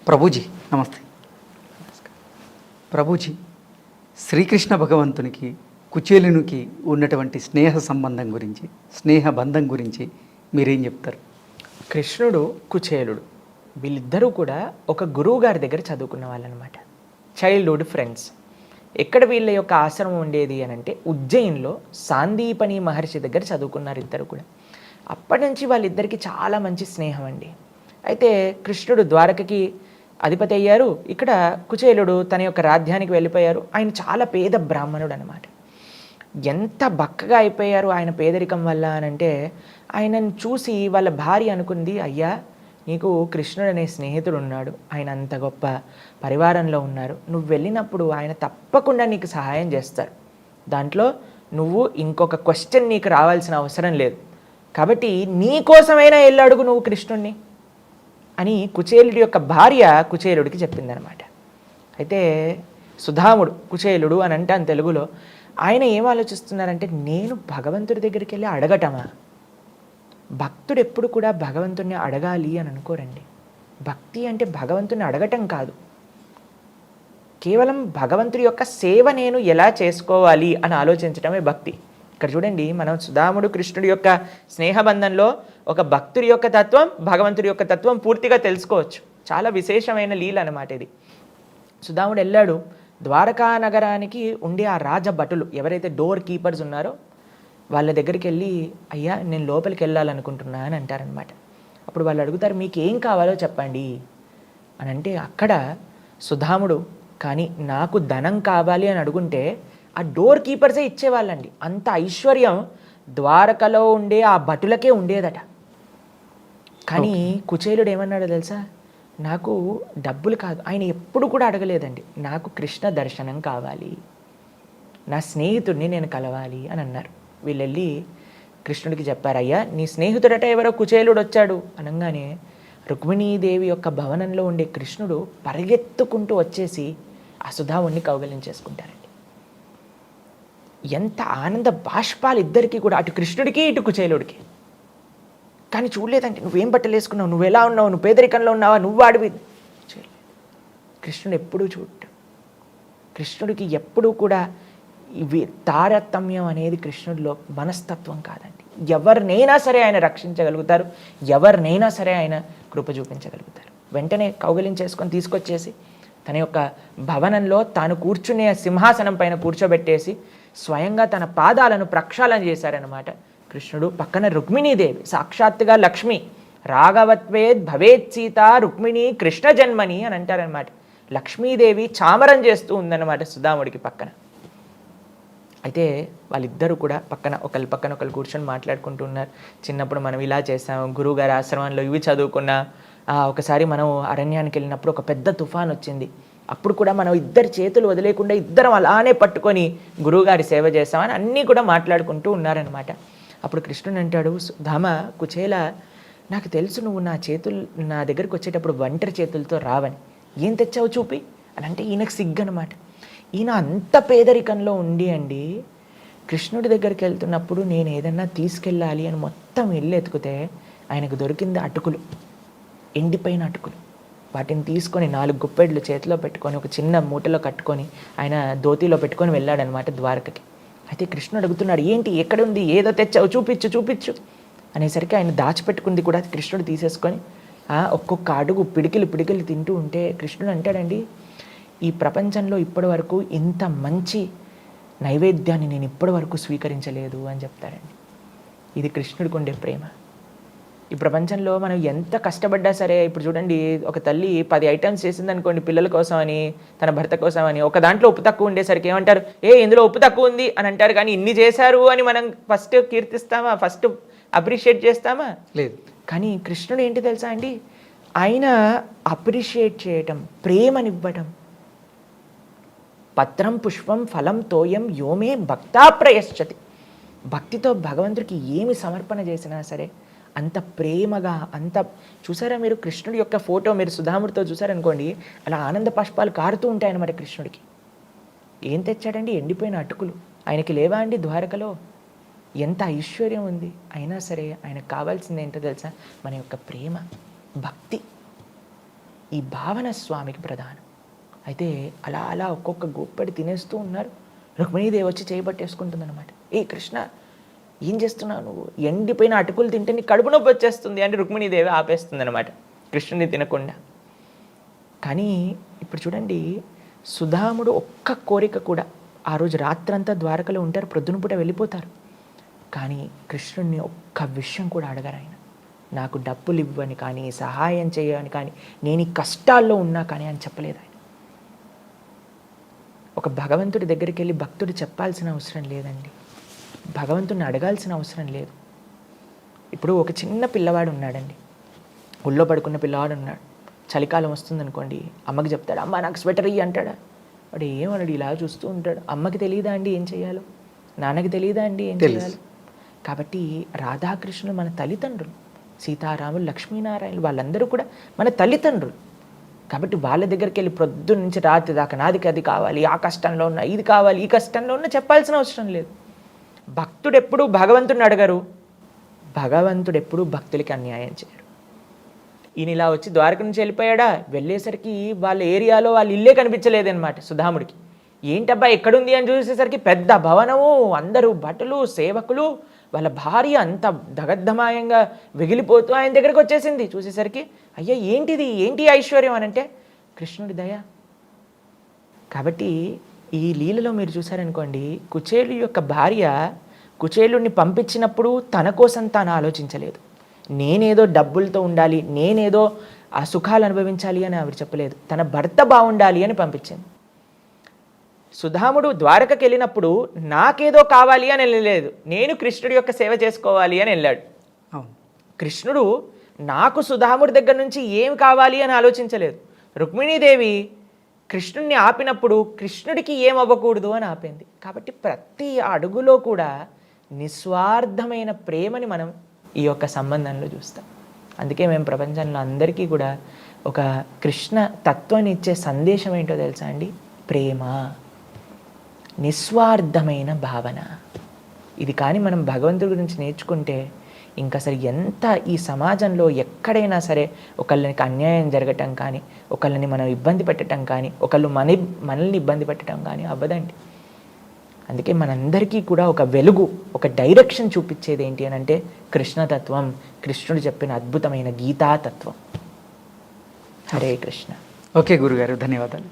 ప్రభుజీ నమస్తే. ప్రభుజీ, శ్రీకృష్ణ భగవంతునికి కుచేలునికి ఉన్నటువంటి స్నేహ సంబంధం గురించి, స్నేహ బంధం గురించి మీరేం చెప్తారు? కృష్ణుడు, కుచేలుడు వీళ్ళిద్దరూ కూడా ఒక గురువు గారి దగ్గర చదువుకున్న వాళ్ళనమాట. Childhood friends. ఎక్కడ వీళ్ళ యొక్క ఆశ్రమం ఉండేది అని అంటే ఉజ్జయిన్లో సాందీపని మహర్షి దగ్గర చదువుకున్నారు ఇద్దరు కూడా. అప్పటి నుంచి వాళ్ళిద్దరికీ చాలా మంచి స్నేహం అండి. అయితే కృష్ణుడు ద్వారకకి అధిపతి అయ్యారు. ఇక్కడ కుచేలుడు తన యొక్క రాజ్యానికి వెళ్ళిపోయారు. ఆయన చాలా పేద బ్రాహ్మణుడు అనమాట. ఎంత బక్కగా అయిపోయారు ఆయన పేదరికం వల్ల అని అంటే, ఆయనను చూసి వాళ్ళ భార్య అనుకుంది, అయ్యా నీకు కృష్ణుడు అనే స్నేహితుడు ఉన్నాడు, ఆయన అంత గొప్ప పరివారంలో ఉన్నారు, నువ్వు వెళ్ళినప్పుడు ఆయన తప్పకుండా నీకు సహాయం చేస్తారు, దాంట్లో నువ్వు ఇంకొక క్వశ్చన్ నీకు రావాల్సిన అవసరం లేదు, కాబట్టి నీ కోసమైనా వెళ్ళి అడుగు నువ్వు కృష్ణుణ్ణి అని కుచేలుడి యొక్క భార్య కుచేలుడికి చెప్పిందనమాట. అయితే సుధాముడు, కుచేలుడు అని అంటాను తెలుగులో, ఆయన ఏం ఆలోచిస్తున్నారంటే, నేను భగవంతుడి దగ్గరికి వెళ్ళి అడగటమా? భక్తుడు ఎప్పుడు కూడా భగవంతుడిని అడగాలి అని అనుకోరండి. భక్తి అంటే భగవంతుని అడగటం కాదు, కేవలం భగవంతుడి యొక్క సేవ నేను ఎలా చేసుకోవాలి అని ఆలోచించటమే భక్తి. ఇక్కడ చూడండి, మనం సుధాముడు కృష్ణుడి యొక్క స్నేహబంధంలో ఒక భక్తుడి యొక్క తత్వం, భగవంతుడి యొక్క తత్వం పూర్తిగా తెలుసుకోవచ్చు. చాలా విశేషమైన లీల అనమాట ఇది. సుధాముడు వెళ్ళాడు ద్వారకా నగరానికి ఉండే ఆ రాజభటులు ఎవరైతే డోర్ కీపర్స్ ఉన్నారో వాళ్ళ దగ్గరికి వెళ్ళి, అయ్యా నేను లోపలికి వెళ్ళాలనుకుంటున్నా అని అంటారనమాట. అప్పుడు వాళ్ళు అడుగుతారు, మీకు ఏం కావాలో చెప్పండి అని అంటే, అక్కడ సుధాముడు కానీ నాకు ధనం కావాలి అని అడుగుంటే ఆ డోర్ కీపర్సే ఇచ్చేవాళ్ళండి. అంత ఐశ్వర్యం ద్వారకలో ఉండే ఆ భటులకే ఉండేదట. కానీ కుచేలుడు ఏమన్నాడో తెలుసా, నాకు డబ్బులు కాదు, ఆయన ఎప్పుడు కూడా అడగలేదండి, నాకు కృష్ణ దర్శనం కావాలి, నా స్నేహితుడిని నేను కలవాలి అని అన్నారు. వీళ్ళు వెళ్ళి కృష్ణుడికి చెప్పారు, అయ్యా నీ స్నేహితుడట ఎవరో కుచేలుడు వచ్చాడు అనగానే రుక్మిణీదేవి యొక్క భవనంలో ఉండే కృష్ణుడు పరిగెత్తుకుంటూ వచ్చేసి ఆ సుధాముడిని కౌగలించేసుకుంటారండి. ఎంత ఆనంద బాష్పాలు ఇద్దరికీ కూడా, అటు కృష్ణుడికి ఇటు కుచేలుడికి. కానీ చూడలేదంటే, నువ్వేం బట్టలు వేసుకున్నావు, నువ్వు ఎలా ఉన్నావు, నువ్వు పేదరికంలో ఉన్నావా, నువ్వు అడివి. కృష్ణుడు ఎప్పుడూ చూడటం, కృష్ణుడికి ఎప్పుడూ కూడా ఇవి తారతమ్యం అనేది కృష్ణుడిలో మనస్తత్వం కాదండి. ఎవరినైనా సరే ఆయన రక్షించగలుగుతారు, ఎవరినైనా సరే ఆయన కృప చూపించగలుగుతారు. వెంటనే కౌగలించేసుకొని తీసుకొచ్చేసి తన యొక్క భవనంలో తాను కూర్చునే సింహాసనం పైన కూర్చోబెట్టేసి స్వయంగా తన పాదాలను ప్రక్షాళన చేశారనమాట కృష్ణుడు. పక్కన రుక్మిణీదేవి, సాక్షాత్తుగా లక్ష్మి, రాఘవత్వేద్ భవేత్ సీత రుక్మిణి కృష్ణ జన్మని అని అంటారనమాట. లక్ష్మీదేవి చామరం చేస్తూ ఉందన్నమాట సుధాముడికి పక్కన. అయితే వాళ్ళిద్దరూ కూడా ఒకరి పక్కన ఒకరు కూర్చొని మాట్లాడుకుంటూ ఉన్నారు. చిన్నప్పుడు మనం ఇలా చేసాం, గురువుగారి ఆశ్రమంలో ఇవి చదువుకున్నా, ఒకసారి మనం అరణ్యానికి వెళ్ళినప్పుడు ఒక పెద్ద తుఫాన్ వచ్చింది, అప్పుడు కూడా మనం ఇద్దరు చేతులు వదిలేకుండా ఇద్దరం అలానే పట్టుకొని గురువుగారి సేవ చేస్తామని అన్నీ కూడా మాట్లాడుకుంటూ ఉన్నారనమాట. అప్పుడు కృష్ణుడు అంటాడు, ధామ కుచేల, నాకు తెలుసు నువ్వు నా దగ్గరికి వచ్చేటప్పుడు ఒంటరి చేతులతో రావని, ఏం తెచ్చావు చూపి అని అంటే ఈయనకు సిగ్గనమాట. ఈయన అంత పేదరికంలో ఉండి అండి కృష్ణుడి దగ్గరికి వెళ్తున్నప్పుడు నేను ఏదన్నా తీసుకెళ్ళాలి అని మొత్తం ఇల్లు ఎత్తుకుతే ఆయనకు దొరికింది అటుకులు, ఎండిపోయిన అటుకులు. వాటిని తీసుకొని 4 గుప్పెడ్లు చేతిలో పెట్టుకొని ఒక చిన్న మూటలో కట్టుకొని ఆయన ధోతిలో పెట్టుకొని వెళ్ళాడనమాట ద్వారకకి. అయితే కృష్ణుడు అడుగుతున్నాడు, ఏంటి ఎక్కడుంది, ఏదో తెచ్చావు చూపించు అనేసరికి ఆయన దాచిపెట్టుకుంది కూడా కృష్ణుడు తీసేసుకొని ఒక్కొక్క అడుగు పిడికిలు తింటూ ఉంటే కృష్ణుడు అంటాడండి, ఈ ప్రపంచంలో ఇప్పటి వరకు ఇంత మంచి నైవేద్యాన్ని నేను ఇప్పటి వరకు స్వీకరించలేదు అని చెప్తాడండి. ఇది కృష్ణుడికి ఉండే ప్రేమ. ఈ ప్రపంచంలో మనం ఎంత కష్టపడ్డా సరే, ఇప్పుడు చూడండి, ఒక తల్లి 10 ఐటమ్స్ చేసింది అనుకోండి పిల్లల కోసం అని, తన భర్త కోసం అని, ఒక దాంట్లో ఉప్పు తక్కువ ఉండేసరికి ఏమంటారు, ఇందులో ఉప్పు తక్కువ ఉంది అని అంటారు. కానీ ఇన్ని చేశారు అని మనం ఫస్ట్ కీర్తిస్తామా, ఫస్ట్ అప్రిషియేట్ చేస్తామా? లేదు. కానీ కృష్ణుడు ఏంటి తెలుసా అండి, ఆయన అప్రిషియేట్ చేయటం, ప్రేమనివ్వటం. పత్రం పుష్పం ఫలం తోయం యోమే భక్తా ప్రయశ్చతి. భక్తితో భగవంతుడికి ఏమి సమర్పణ చేసినా సరే అంత ప్రేమగా, అంత చూసారా మీరు కృష్ణుడి యొక్క ఫోటో మీరు సుధాముడితో చూసారనుకోండి, అలా ఆనంద పుష్పాలు కారుతూ ఉంటాయన్నమాట కృష్ణుడికి. ఏం తెచ్చాడండి, ఎండిపోయిన అటుకులు. ఆయనకి లేవా అండి ద్వారకలో? ఎంత ఐశ్వర్యం ఉంది, అయినా సరే ఆయనకు కావాల్సింది ఏంటో తెలుసా, మన యొక్క ప్రేమ, భక్తి. ఈ భావన స్వామికి ప్రధానం. అయితే అలా అలా ఒక్కొక్క గోప్పడి తినేస్తూ ఉన్నారు. రుక్మిణీదేవి వచ్చి చేయబట్టేసుకుంటుందన్నమాట. ఏ కృష్ణ, ఏం చేస్తున్నావు నువ్వు? ఎండిపోయిన అటుకులు తింటే నీ కడుపు నొప్పి వచ్చేస్తుంది అంటే రుక్మిణీదేవి ఆపేస్తుంది అనమాట కృష్ణుని తినకుండా. కానీ ఇప్పుడు చూడండి, సుధాముడు ఒక్క కోరిక కూడా, ఆ రోజు రాత్రంతా ద్వారకలో ఉంటారు, ప్రొద్దున పూట వెళ్ళిపోతారు. కానీ కృష్ణుడిని ఒక్క విషయం కూడా అడగరు ఆయన. నాకు డబ్బులు ఇవ్వని కానీ, సహాయం చేయని కానీ, నేను ఈ కష్టాల్లో ఉన్నా కానీ అని చెప్పలేదు ఆయన. ఒక భగవంతుడి దగ్గరికి వెళ్ళి భక్తుడు చెప్పాల్సిన అవసరం లేదండి, భగవంతుడిని అడగాల్సిన అవసరం లేదు. ఇప్పుడు ఒక చిన్న పిల్లవాడు ఉన్నాడండి, ఒళ్ళో పడుకున్న పిల్లవాడు ఉన్నాడు. చలికాలం వస్తుందనుకోండి, అమ్మకి చెప్తాడు, అమ్మ నాకు స్వెటర్ ఇయ్యి అంటాడా? వాడు ఏమన్నాడు, ఇలా చూస్తూ ఉంటాడు. అమ్మకి తెలియదా అండి ఏం చేయాలో? నాన్నకి తెలియదా అండి ఏం చేయాలో? కాబట్టి రాధాకృష్ణులు మన తల్లిదండ్రులు, సీతారాములు, లక్ష్మీనారాయణులు, వాళ్ళందరూ కూడా మన తల్లిదండ్రులు. కాబట్టి వాళ్ళ దగ్గరికి వెళ్ళి ప్రొద్దున నుంచి రాత్రి దాకా నాదికి అది కావాలి, ఆ కష్టంలో ఉన్నా, ఇది కావాలి, ఈ కష్టంలో ఉన్నా చెప్పాల్సిన అవసరం లేదు. భక్తుడు ఎప్పుడూ భగవంతుడిని అడగరు, భగవంతుడు ఎప్పుడూ భక్తులకి అన్యాయం చేయరు. ఈయన ఇలా వచ్చి ద్వారక నుంచి వెళ్ళిపోయాడా, వెళ్ళేసరికి వాళ్ళ ఏరియాలో వాళ్ళ ఇల్లే కనిపించలేదన్నమాట సుధాముడికి. ఏంటబ్బా ఎక్కడుంది అని చూసేసరికి పెద్ద భవనము, అందరూ భటులు, సేవకులు, వాళ్ళ భార్య అంత దగద్ధమాయంగా వెగిలిపోతూ ఆయన దగ్గరికి వచ్చేసింది. చూసేసరికి అయ్యా ఏంటిది, ఏంటి ఐశ్వర్యం అని అంటే కృష్ణుడి దయ. కాబట్టి ఈ లీలలో మీరు చూసారనుకోండి, కుచేలు యొక్క భార్య కుచేలుడిని పంపించినప్పుడు తన కోసం తాను ఆలోచించలేదు. నేనేదో డబ్బులతో ఉండాలి, నేనేదో ఆ సుఖాలు అనుభవించాలి అని ఆవిడ చెప్పలేదు. తన భర్త బాగుండాలి అని పంపించింది. సుధాముడు ద్వారకకి వెళ్ళినప్పుడు నాకేదో కావాలి అని వెళ్ళలేదు, నేను కృష్ణుడి యొక్క సేవ చేసుకోవాలి అని వెళ్ళాడు. కృష్ణుడు నాకు సుధాముడి దగ్గర నుంచి ఏం కావాలి అని ఆలోచించలేదు. రుక్మిణీదేవి కృష్ణుడిని ఆపినప్పుడు కృష్ణుడికి ఏం అవ్వకూడదు అని ఆపింది. కాబట్టి ప్రతి అడుగులో కూడా నిస్వార్థమైన ప్రేమని మనం ఈ యొక్క సంబంధంలో చూస్తాం. అందుకే మేము ప్రపంచంలో అందరికీ కూడా ఒక కృష్ణ తత్వాన్ని ఇచ్చే సందేశం ఏంటో తెలుసా అండి? ప్రేమ, నిస్వార్థమైన భావన. ఇది కానీ మనం భగవంతుడి గురించి నేర్చుకుంటే ఇంకా అసలు ఎంత ఈ సమాజంలో ఎక్కడైనా సరే ఒకళ్ళకి అన్యాయం జరగటం కానీ, ఒకళ్ళని మనం ఇబ్బంది పెట్టడం కానీ, ఒకళ్ళు మనల్ని ఇబ్బంది పెట్టడం కానీ అవ్వదండి. అందుకే మనందరికీ కూడా ఒక వెలుగు, ఒక డైరెక్షన్ చూపించేది ఏంటి అని అంటే కృష్ణతత్వం, కృష్ణుడు చెప్పిన అద్భుతమైన గీతాతత్వం. హరే కృష్ణ. ఓకే గురుగారు, ధన్యవాదాలు.